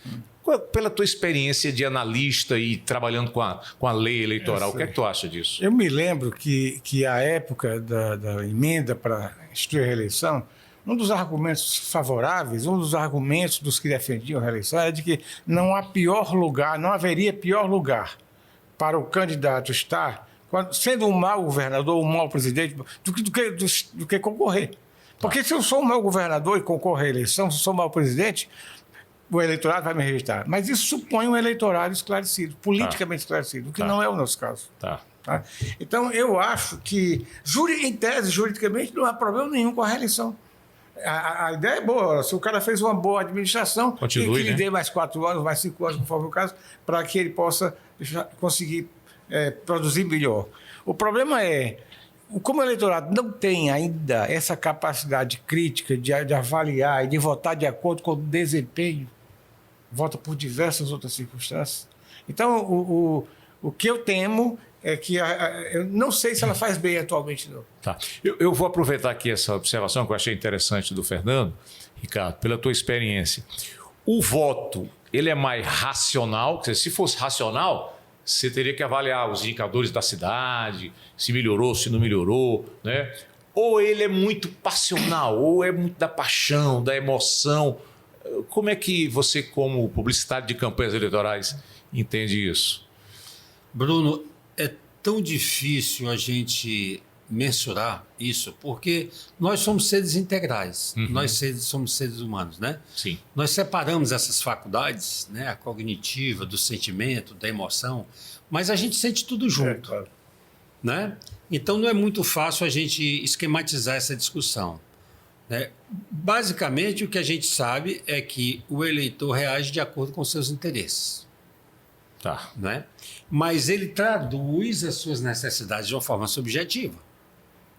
Pela tua experiência de analista e trabalhando com a lei eleitoral, o que é que tu acha disso? Eu me lembro que a época da emenda para instituir a reeleição, um dos argumentos favoráveis, um dos argumentos dos que defendiam a reeleição era de que não haveria pior lugar para o candidato estar, sendo um mau governador, um mau presidente, do que concorrer. Porque se eu sou um mau governador e concorro à eleição, se eu sou um mau presidente, o eleitorado vai me rejeitar. Mas isso supõe um eleitorado esclarecido, politicamente esclarecido, o que não é o nosso caso. Tá? Então, eu acho que, em tese, juridicamente, não há problema nenhum com a reeleição. A ideia é boa. Se o cara fez uma boa administração, que lhe dê mais 4 anos, mais 5 anos, conforme o caso, para que ele possa conseguir produzir melhor. O problema é, como o eleitorado não tem ainda essa capacidade crítica de avaliar e de votar de acordo com o desempenho, vota por diversas outras circunstâncias. Então, o que eu temo é que eu não sei se ela faz bem atualmente, não. Tá. Eu vou aproveitar aqui essa observação que eu achei interessante do Fernando, Ricardo, pela tua experiência. O voto, ele é mais racional? Se fosse racional, você teria que avaliar os indicadores da cidade, se melhorou, se não melhorou, né? Ou ele é muito passional, ou é muito da paixão, da emoção. como é que você, como publicitário de campanhas eleitorais, entende isso? Bruno, é tão difícil a gente mensurar isso, porque nós somos seres integrais, somos seres humanos, né? Sim. Nós separamos essas faculdades, né? A cognitiva, do sentimento, da emoção, mas a gente sente tudo junto, claro. né? Então não é muito fácil a gente esquematizar essa discussão, né? Basicamente o que a gente sabe é que o eleitor reage de acordo com seus interesses. Tá. Né? Mas ele traduz as suas necessidades de uma forma subjetiva.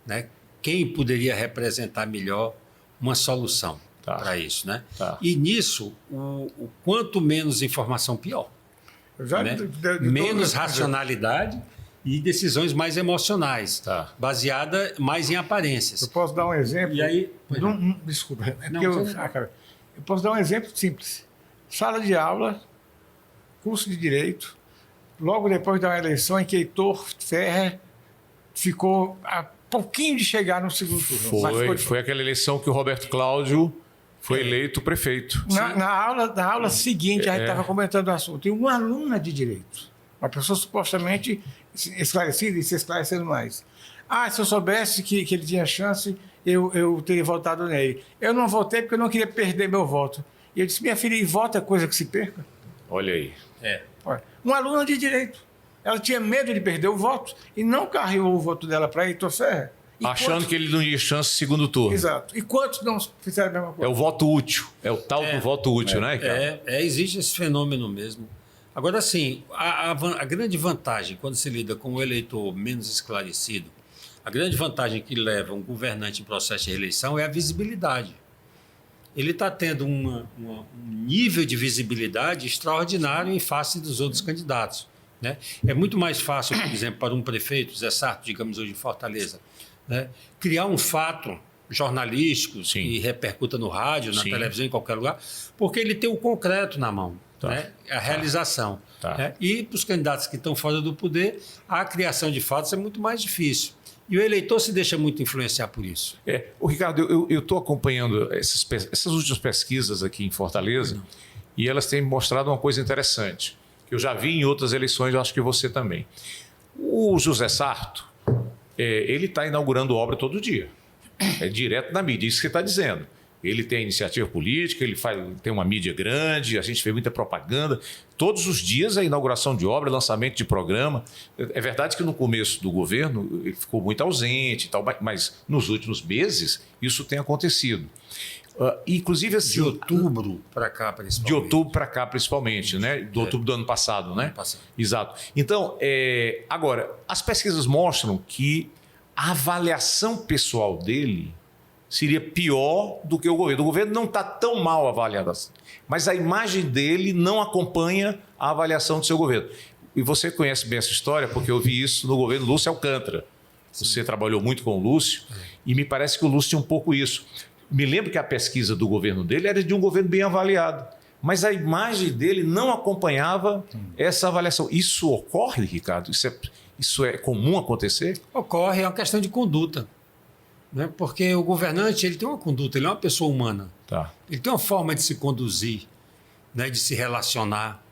Né? Quem poderia representar melhor uma solução para isso? Né? Tá. E nisso, o quanto menos informação, pior. Né? Menos racionalidade e decisões mais emocionais, baseada mais em aparências. Eu posso dar um exemplo? E aí, desculpa, é não, porque eu posso dar um exemplo simples. Sala de aula, curso de Direito, logo depois da eleição em que Heitor Ferrer ficou a pouquinho de chegar no segundo turno. Foi aquela eleição que o Roberto Cláudio foi eleito prefeito. Na aula seguinte, a gente estava comentando o assunto. E uma aluna de Direito, uma pessoa supostamente esclarecida e se esclarecendo mais. Se eu soubesse que ele tinha chance, eu teria votado nele. Eu não votei porque eu não queria perder meu voto. E eu disse, minha filha, e voto é coisa que se perca? Olha aí. Uma aluna de Direito. Ela tinha medo de perder o voto e não carregou o voto dela para Heitor Ferrer. Achando que ele não tinha chance no segundo turno. Exato. E quantos não fizeram a mesma coisa? É o voto útil. É o tal do voto útil, né, Ricardo? Existe esse fenômeno mesmo. Agora, sim, a grande vantagem quando se lida com um eleitor menos esclarecido, a grande vantagem que leva um governante em processo de reeleição é a visibilidade. Ele está tendo um nível de visibilidade extraordinário em face dos outros candidatos. Né? É muito mais fácil, por exemplo, para um prefeito, Zé Sarto, digamos hoje em Fortaleza, né? Criar um fato jornalístico que repercuta no rádio, na televisão, em qualquer lugar, porque ele tem o concreto na mão, né? A realização. Né? E para os candidatos que estão fora do poder, a criação de fatos é muito mais difícil. E o eleitor se deixa muito influenciar por isso. Ricardo, eu estou acompanhando essas últimas pesquisas aqui em Fortaleza e elas têm mostrado uma coisa interessante, que eu já vi em outras eleições, eu acho que você também. O José Sarto, ele está inaugurando obra todo dia. É direto na mídia, isso que você está dizendo. Ele tem iniciativa política, ele tem uma mídia grande, a gente vê muita propaganda. Todos os dias a inauguração de obra, lançamento de programa. É verdade que no começo do governo ele ficou muito ausente, e tal, mas nos últimos meses isso tem acontecido. Inclusive assim, de outubro para cá, principalmente. De outubro para cá, principalmente, né? De outubro do ano passado, né? Exato. Então, agora, as pesquisas mostram que a avaliação pessoal dele seria pior do que o governo. O governo não está tão mal avaliado assim, mas a imagem dele não acompanha a avaliação do seu governo. E você conhece bem essa história, porque eu vi isso no governo Lúcio Alcântara. Você trabalhou muito com o Lúcio, e me parece que o Lúcio tinha um pouco isso. Me lembro que a pesquisa do governo dele era de um governo bem avaliado, mas a imagem dele não acompanhava essa avaliação. Isso ocorre, Ricardo? Isso é comum acontecer? Ocorre, é uma questão de conduta. Né? Porque o governante ele tem uma conduta, ele é uma pessoa humana. Ele tem uma forma de se conduzir, né? De se relacionar.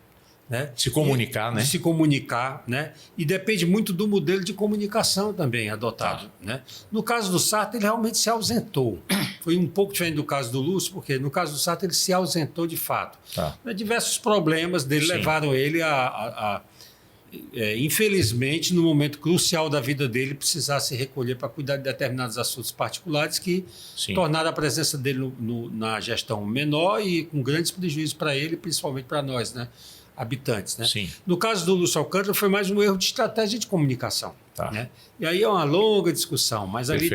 Né? Se comunicar, né? De se comunicar, né? E depende muito do modelo de comunicação também adotado. Né? No caso do Sarto, ele realmente se ausentou. Foi um pouco diferente do caso do Lúcio, porque no caso do Sarto ele se ausentou de fato. Diversos problemas dele levaram ele infelizmente, no momento crucial da vida dele, precisar se recolher para cuidar de determinados assuntos particulares que tornaram a presença dele na gestão menor e com grandes prejuízos para ele, principalmente para nós, né? Habitantes. Né? No caso do Lúcio Alcântara, foi mais um erro de estratégia de comunicação. Né? E aí é uma longa discussão, mas ali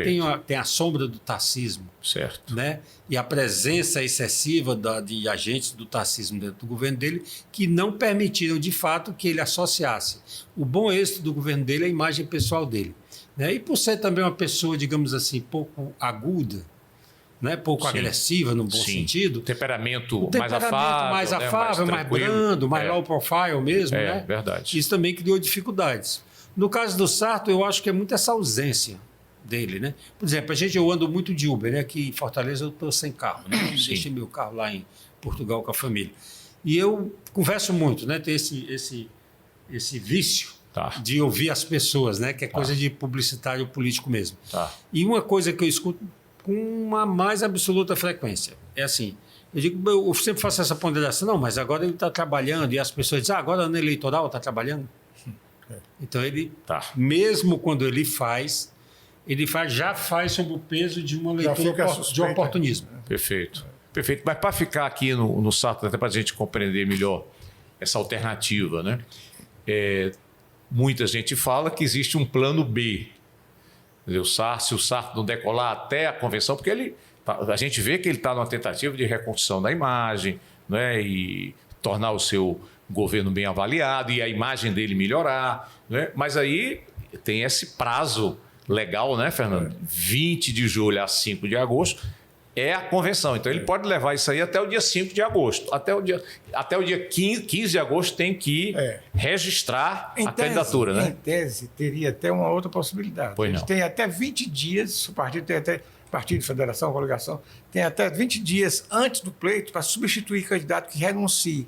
tem a sombra do tarcismo. Certo. Né? E a presença excessiva de agentes do tarcismo dentro do governo dele que não permitiram, de fato, que ele associasse o bom êxito do governo dele à imagem pessoal dele. Né? E por ser também uma pessoa, digamos assim, pouco aguda, né? Pouco agressiva, no bom sentido. Temperamento mais afável, mais brando, mais low profile mesmo. Né? Verdade. Isso também criou dificuldades. No caso do Sarto, eu acho que é muito essa ausência dele. Né? Por exemplo, eu ando muito de Uber, né? Aqui em Fortaleza eu estou sem carro. Né? Deixei meu carro lá em Portugal com a família. E eu converso muito, né? Tem esse vício de ouvir as pessoas, né? Que é coisa de publicitário político mesmo. E uma coisa que eu escuto com uma mais absoluta frequência é assim: eu sempre faço essa ponderação, não, mas agora ele está trabalhando, e as pessoas dizem, agora no eleitoral está trabalhando. Então ele, mesmo quando ele já faz sob o peso de uma leitura de oportunismo. Perfeito. Mas para ficar aqui no Sarto, até para a gente compreender melhor essa alternativa, né? Muita gente fala que existe um plano B. Se o Sarto não decolar até a convenção, porque a gente vê que ele está numa tentativa de reconstrução da imagem, né? E tornar o seu governo bem avaliado e a imagem dele melhorar, né? Mas aí tem esse prazo legal, né, Fernando? 20 de julho a 5 de agosto é a convenção. Então, ele pode levar isso aí até o dia 5 de agosto. Até o dia 15 de agosto tem que registrar a candidatura, né? Em tese, teria até uma outra possibilidade. Eles têm até 20 dias, o partido tem até... Partido, Federação, Coligação, tem até 20 dias antes do pleito para substituir candidato que renuncie.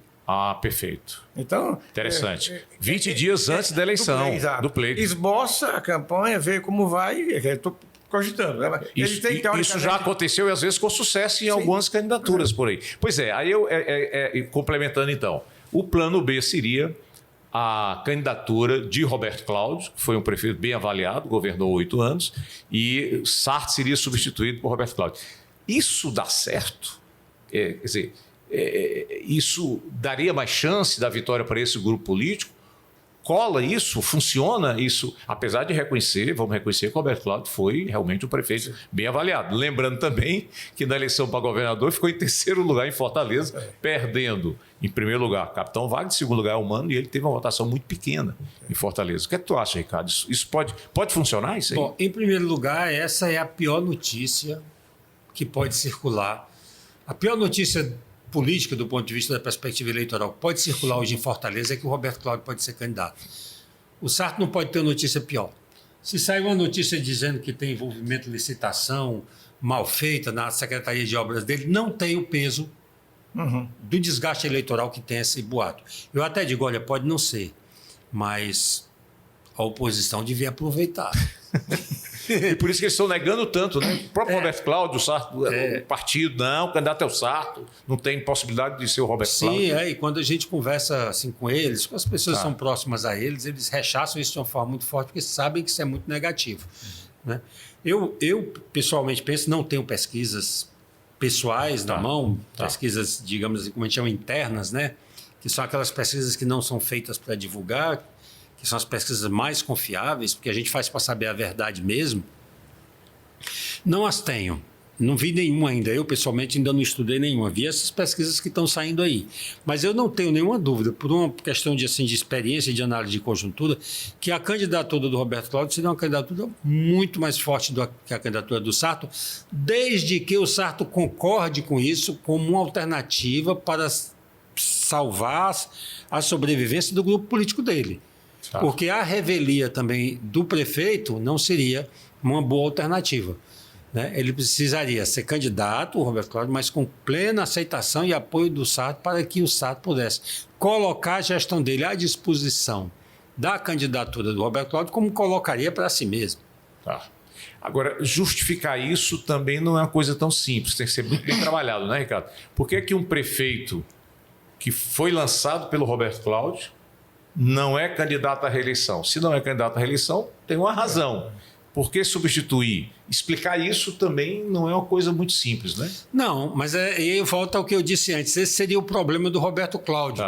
Perfeito. Então, interessante. 20 dias antes da eleição, do pleito. Esboça a campanha, vê como vai. Estou cogitando. Né? Isso já aconteceu e às vezes com sucesso em algumas candidaturas por aí. Pois é, aí complementando então, o plano B seria a candidatura de Roberto Cláudio, que foi um prefeito bem avaliado, governou 8 anos, e Sarto seria substituído por Roberto Cláudio. Isso dá certo? Quer dizer, isso daria mais chance da vitória para esse grupo político? Cola isso? Funciona isso? Apesar de vamos reconhecer que o Roberto Cláudio foi realmente um prefeito bem avaliado. Lembrando também que na eleição para governador ficou em terceiro lugar em Fortaleza, perdendo em primeiro lugar Capitão Wagner, em segundo lugar o Mano, e ele teve uma votação muito pequena em Fortaleza. O que é que tu acha, Ricardo? Isso pode funcionar, isso aí? Bom, em primeiro lugar, essa é a pior notícia que pode circular. A pior notícia política, do ponto de vista da perspectiva eleitoral, que pode circular hoje em Fortaleza é que o Roberto Cláudio pode ser candidato. O Sarto não pode ter uma notícia pior. Se sair uma notícia dizendo que tem envolvimento em licitação mal feita na Secretaria de Obras dele, não tem o peso do desgaste eleitoral que tem esse boato. Eu até digo, olha, pode não ser, mas a oposição devia aproveitar. E por isso que eles estão negando tanto, né? O próprio Roberto Cláudio, o Sarto, o partido, não, o candidato é o Sarto, não tem possibilidade de ser o Roberto Cláudio. Sim, e quando a gente conversa assim com eles, com as pessoas que são próximas a eles rechaçam isso de uma forma muito forte, porque sabem que isso é muito negativo. Né? Eu pessoalmente penso, não tenho pesquisas pessoais na mão, pesquisas, digamos assim, como a gente chama, internas, né? Que são aquelas pesquisas que não são feitas para divulgar, que são as pesquisas mais confiáveis, porque a gente faz para saber a verdade mesmo. Não as tenho. Não vi nenhuma ainda. Eu, pessoalmente, ainda não estudei nenhuma. Vi essas pesquisas que estão saindo aí. Mas eu não tenho nenhuma dúvida, por uma questão de experiência e de análise de conjuntura, que a candidatura do Roberto Cláudio seria uma candidatura muito mais forte do que a candidatura do Sarto, desde que o Sarto concorde com isso como uma alternativa para salvar a sobrevivência do grupo político dele. Porque a revelia também do prefeito não seria uma boa alternativa. Né? Ele precisaria ser candidato, o Roberto Cláudio, mas com plena aceitação e apoio do Sarto para que o Sarto pudesse colocar a gestão dele à disposição da candidatura do Roberto Cláudio, como colocaria para si mesmo. Agora, justificar isso também não é uma coisa tão simples, tem que ser muito bem trabalhado, né, Ricardo? Por que que um prefeito que foi lançado pelo Roberto Cláudio não é candidato à reeleição? Se não é candidato à reeleição, tem uma razão. Por que substituir? Explicar isso também não é uma coisa muito simples, né? Não, mas aí volta ao que eu disse antes. Esse seria o problema do Roberto Cláudio.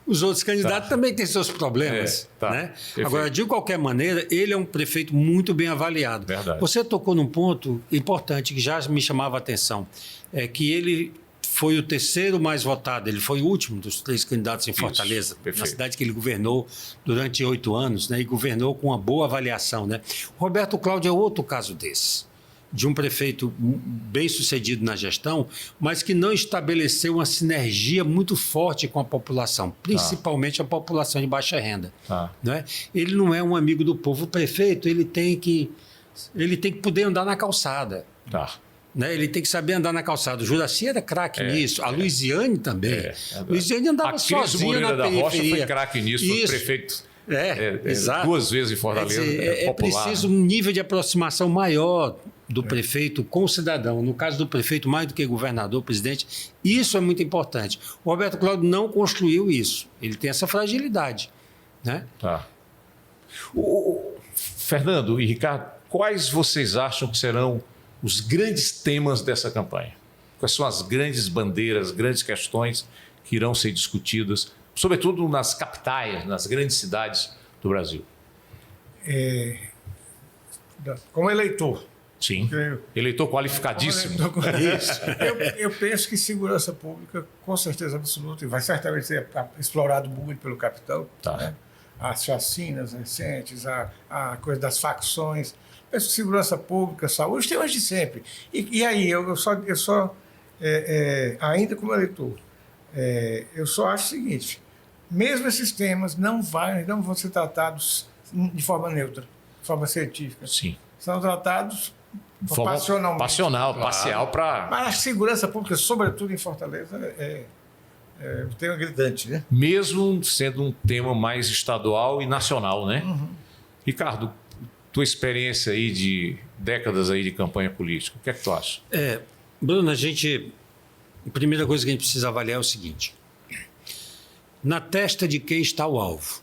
Os outros candidatos também têm seus problemas. Né? Agora, de qualquer maneira, ele é um prefeito muito bem avaliado. Verdade. Você tocou num ponto importante que já me chamava a atenção. É que ele foi o terceiro mais votado, ele foi o último dos 3 candidatos em Fortaleza, na cidade que ele governou durante 8 anos, né, e governou com uma boa avaliação. Né? O Roberto Cláudio é outro caso desse, de um prefeito bem sucedido na gestão, mas que não estabeleceu uma sinergia muito forte com a população, principalmente a população de baixa renda. Né? Ele não é um amigo do povo. O prefeito ele tem que poder andar na calçada. né? Ele tem que saber andar na calçada. O Juraci era craque nisso. A Luiziane também. Luiziane andava sozinha na periferia. A Cris Moreira da Rocha foi craque nisso, foi prefeito exato. 2 vezes em Fortaleza. Quer dizer, é preciso um nível de aproximação maior do prefeito com o cidadão. No caso do prefeito, mais do que governador, presidente. Isso é muito importante. O Roberto Cláudio não construiu isso. Ele tem essa fragilidade, né? Tá. Fernando e Ricardo, quais vocês acham que serão os grandes temas dessa campanha? Quais são as grandes bandeiras, grandes questões que irão ser discutidas, sobretudo nas capitais, nas grandes cidades do Brasil? Como eleitor. Sim, eleitor qualificadíssimo. Eu penso que segurança pública, com certeza absoluta, e vai certamente ser explorado muito pelo capitão. Tá. Né? As chacinas recentes, a coisa das facções. Penso que segurança pública, saúde, os temas de sempre. E aí, eu só ainda como eleitor, eu só acho o seguinte: mesmo esses temas não vão ser tratados de forma neutra, de forma científica. Sim. São tratados passionalmente. Parcial para... Mas a segurança pública, sobretudo em Fortaleza, é um tema gritante, né? Mesmo sendo um tema mais estadual e nacional, né? Uhum. Ricardo, tua experiência aí de décadas aí de campanha política, o que é que tu acha? Bruno, a primeira coisa que a gente precisa avaliar é o seguinte: na testa de quem está o alvo?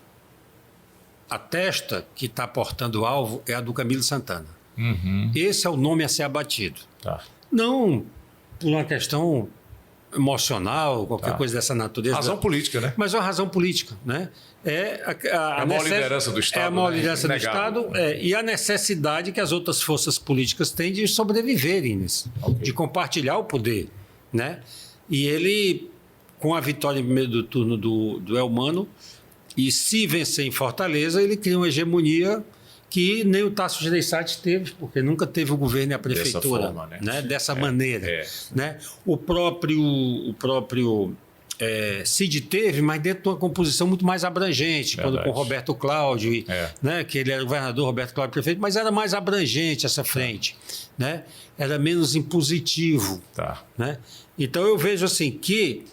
A testa que está portando o alvo é a do Camilo Santana. Uhum. Esse é o nome a ser abatido. Tá. Não por uma questão emocional, qualquer coisa dessa natureza. Razão política, né? Mas é uma razão política, né? É a maior liderança do Estado. É a maior liderança do Estado e a necessidade que as outras forças políticas têm de sobreviverem, de compartilhar o poder, né? E ele, com a vitória em primeiro turno do Elmano, e se vencer em Fortaleza, ele cria uma hegemonia que nem o Tasso Gereissati teve, porque nunca teve o governo e a prefeitura dessa forma, né? Dessa maneira. Né? O próprio Cid teve, mas dentro de uma composição muito mais abrangente, quando com o Roberto Cláudio, né? Que ele era governador, Roberto Cláudio prefeito, mas era mais abrangente essa frente. Né? Era menos impositivo. Tá. Né? Então eu vejo assim que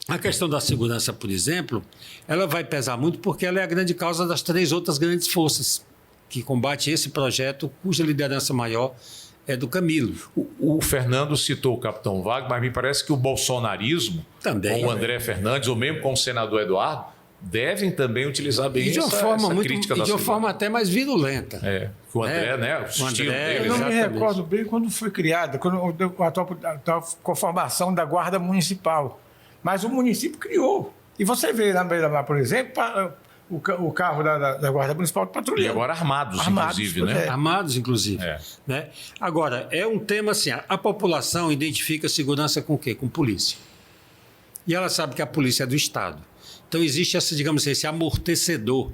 a questão da segurança, por exemplo, ela vai pesar muito porque ela é a grande causa das 3 outras grandes forças que combatem esse projeto, cuja liderança maior é do Camilo. O Fernando citou o capitão Wagner, mas me parece que o bolsonarismo, também, com o André Fernandes, ou mesmo com o senador Eduardo, devem também utilizar bem essa crítica da de uma forma até mais virulenta. O André, né? O estilo dele. Eu não me recordo bem quando foi criada, a atual conformação da Guarda Municipal. Mas o município criou. E você vê na Beira-Mar, por exemplo, o carro da Guarda Municipal patrulhando. E agora armados inclusive, né? Armados, inclusive. Né? Agora, é um tema assim, a população identifica segurança com o quê? Com polícia. E ela sabe que a polícia é do Estado. Então existe esse amortecedor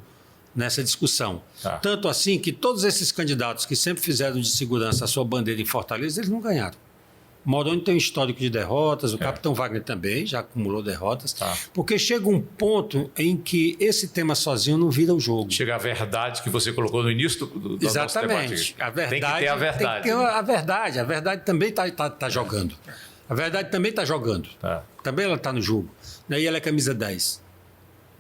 nessa discussão. Tá. Tanto assim que todos esses candidatos que sempre fizeram de segurança a sua bandeira em Fortaleza, eles não ganharam. Moroni tem um histórico de derrotas, o capitão Wagner também já acumulou derrotas, porque chega um ponto em que esse tema sozinho não vira o jogo. Chega a verdade que você colocou no início do Exatamente. nosso debate. A verdade, tem que ter a verdade. Tem que ter a verdade. A verdade também está jogando. A verdade também está jogando. Também ela está no jogo. E ela é camisa 10.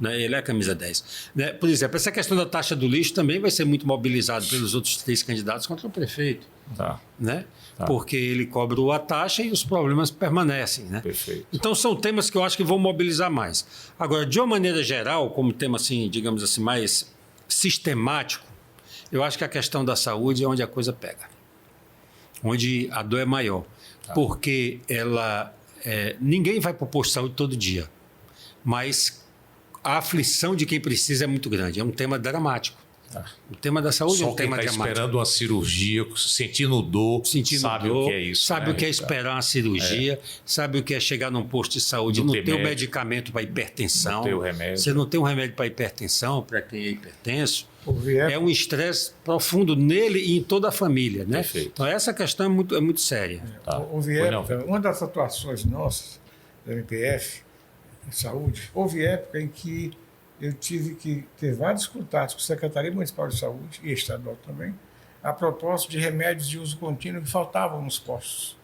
Ele é a camisa 10. Por exemplo, essa questão da taxa do lixo também vai ser muito mobilizado pelos outros 3 candidatos contra o prefeito. Porque ele cobra a taxa e os problemas permanecem. Perfeito. Então, são temas que eu acho que vão mobilizar mais. Agora, de uma maneira geral, como tema, assim, digamos assim, mais sistemático, eu acho que a questão da saúde é onde a coisa pega. Onde a dor é maior. Porque ninguém vai para o posto de saúde todo dia. Mas a aflição de quem precisa é muito grande. É um tema dramático. O tema da saúde é um tema dramático. Esperando uma cirurgia, sentindo dor, sabe o que é isso. Sabe o que é esperar uma cirurgia, sabe o que é chegar num posto de saúde e não ter o medicamento para hipertensão. Não ter o remédio. Você não tem um remédio para hipertensão, para quem é hipertenso. É um estresse profundo nele e em toda a família. Né? Então, essa questão é muito séria. Houve época, uma das atuações nossas, da MPF, em saúde, houve época em que eu tive que ter vários contatos com a Secretaria Municipal de Saúde e estadual também, a propósito de remédios de uso contínuo que faltavam nos postos.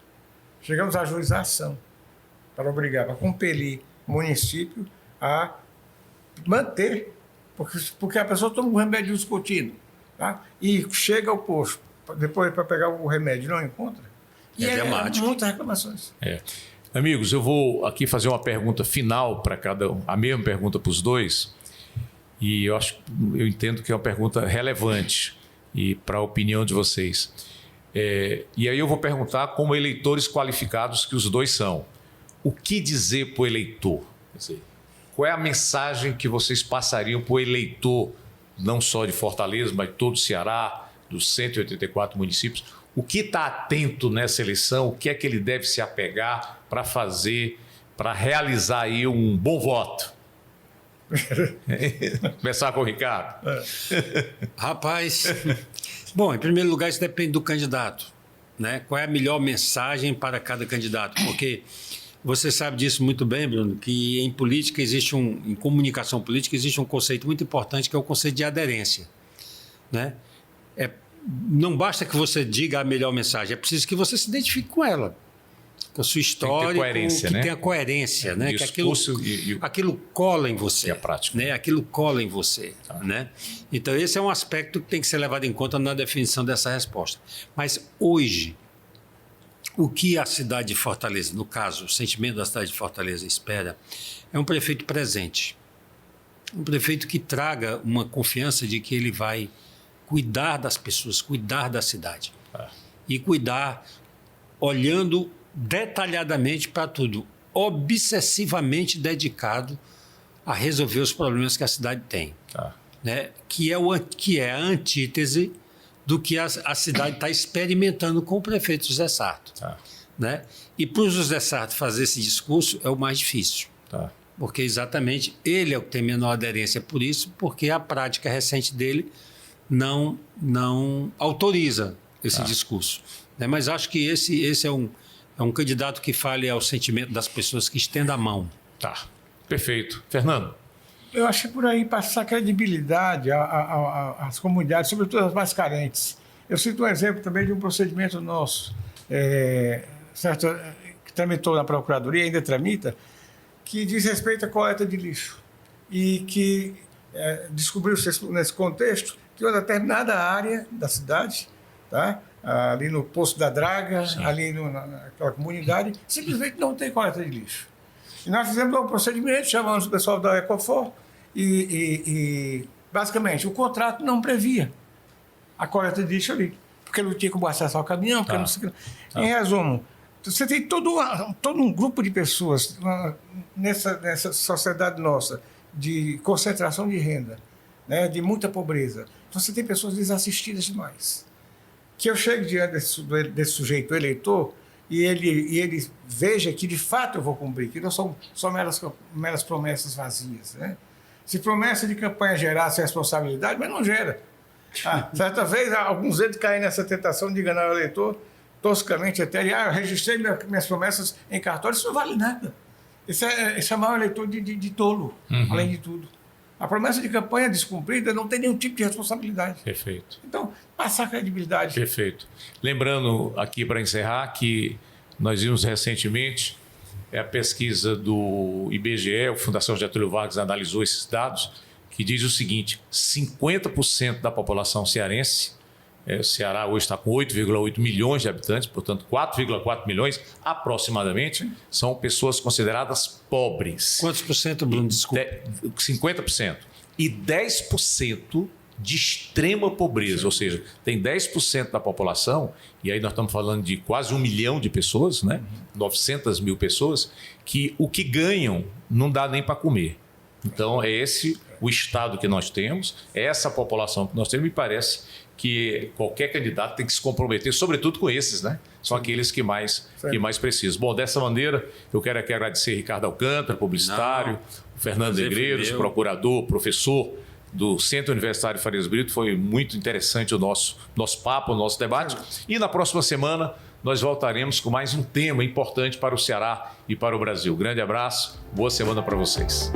Chegamos a ajuizar ação para obrigar, para compelir o município a manter, porque a pessoa toma um remédio de uso contínuo, tá? E chega ao posto, depois para pegar o remédio e não encontra. E muitas reclamações. Amigos, eu vou aqui fazer uma pergunta final para cada um, a mesma pergunta para os dois, e eu entendo que é uma pergunta relevante e para a opinião de vocês. E aí eu vou perguntar como eleitores qualificados que os dois são. O que dizer para o eleitor? Quer dizer, qual é a mensagem que vocês passariam para o eleitor, não só de Fortaleza, mas de todo o Ceará, dos 184 municípios? O que está atento nessa eleição? O que é que ele deve se apegar para fazer, para realizar aí um bom voto? Começar com o Ricardo. Rapaz, bom, em primeiro lugar, isso depende do candidato, né? Qual é a melhor mensagem para cada candidato? Porque você sabe disso muito bem, Bruno, que em política em comunicação política existe um conceito muito importante que é o conceito de aderência, né? Não basta que você diga a melhor mensagem, é preciso que você se identifique com ela, com a sua história, que tenha coerência, né? Que aquilo cola em você, e a prática, né? Aquilo cola em você, né? Então esse é um aspecto que tem que ser levado em conta na definição dessa resposta. Mas hoje, o que a cidade de Fortaleza, no caso, o sentimento da cidade de Fortaleza espera, é um prefeito presente, um prefeito que traga uma confiança de que ele vai cuidar das pessoas, cuidar da cidade. E cuidar olhando detalhadamente para tudo, obsessivamente dedicado a resolver os problemas que a cidade tem. Né? Que é a antítese do que a cidade está experimentando com o prefeito José Sarto. Né? E para o José Sarto fazer esse discurso é o mais difícil. Porque exatamente ele é o que tem menor aderência por isso, porque a prática recente dele não autoriza esse discurso. Né? Mas acho que esse é um candidato que fale ao sentimento das pessoas, que estenda a mão. Perfeito. Fernando? Eu acho que por aí passar credibilidade às comunidades, sobretudo as mais carentes. Eu cito um exemplo também de um procedimento nosso, que tramitou na Procuradoria, ainda tramita, que diz respeito à coleta de lixo. E que descobriu-se nesse contexto que uma determinada área da cidade, tá? Ali no Poço da Draga, ali naquela comunidade, simplesmente não tem coleta de lixo. E nós fizemos um procedimento, chamamos o pessoal da Ecofor e basicamente, o contrato não previa a coleta de lixo ali, porque não tinha como acessar o caminhão, porque não sei. Em resumo, você tem todo um grupo de pessoas nessa sociedade nossa de concentração de renda, né, de muita pobreza. Você tem pessoas desassistidas demais. Que eu chegue diante desse sujeito eleitor e ele veja que de fato eu vou cumprir, que não são só meras promessas vazias. Né? Se promessa de campanha gerasse responsabilidade, mas não gera. Certa vez, alguns deles caem nessa tentação de enganar o eleitor, toscamente até, eu registrei minhas promessas em cartório, isso não vale nada. Isso é chamar o eleitor de tolo, além de tudo. A promessa de campanha descumprida não tem nenhum tipo de responsabilidade. Perfeito. Então, passar credibilidade. Perfeito. Lembrando aqui para encerrar que nós vimos recentemente a pesquisa do IBGE, a Fundação Getúlio Vargas analisou esses dados, que diz o seguinte: 50% da população cearense, o Ceará hoje está com 8,8 milhões de habitantes, portanto 4,4 milhões aproximadamente, são pessoas consideradas pobres. Quantos por cento, Bruno? Desculpa. 50%. E 10% de extrema pobreza, ou seja, tem 10% da população, e aí nós estamos falando de quase 1 milhão de pessoas, né? 900 mil pessoas, que o que ganham não dá nem para comer. Então é esse o estado que nós temos, é essa população que nós temos, e parece que qualquer candidato tem que se comprometer, sobretudo com esses, né? São aqueles que mais precisam. Bom, dessa maneira, eu quero aqui agradecer Ricardo Alcântara, publicitário, o Fernando Negreiros, procurador, professor do Centro Universitário Farias Brito. Foi muito interessante o nosso papo, o nosso debate. E na próxima semana nós voltaremos com mais um tema importante para o Ceará e para o Brasil. Grande abraço, boa semana para vocês.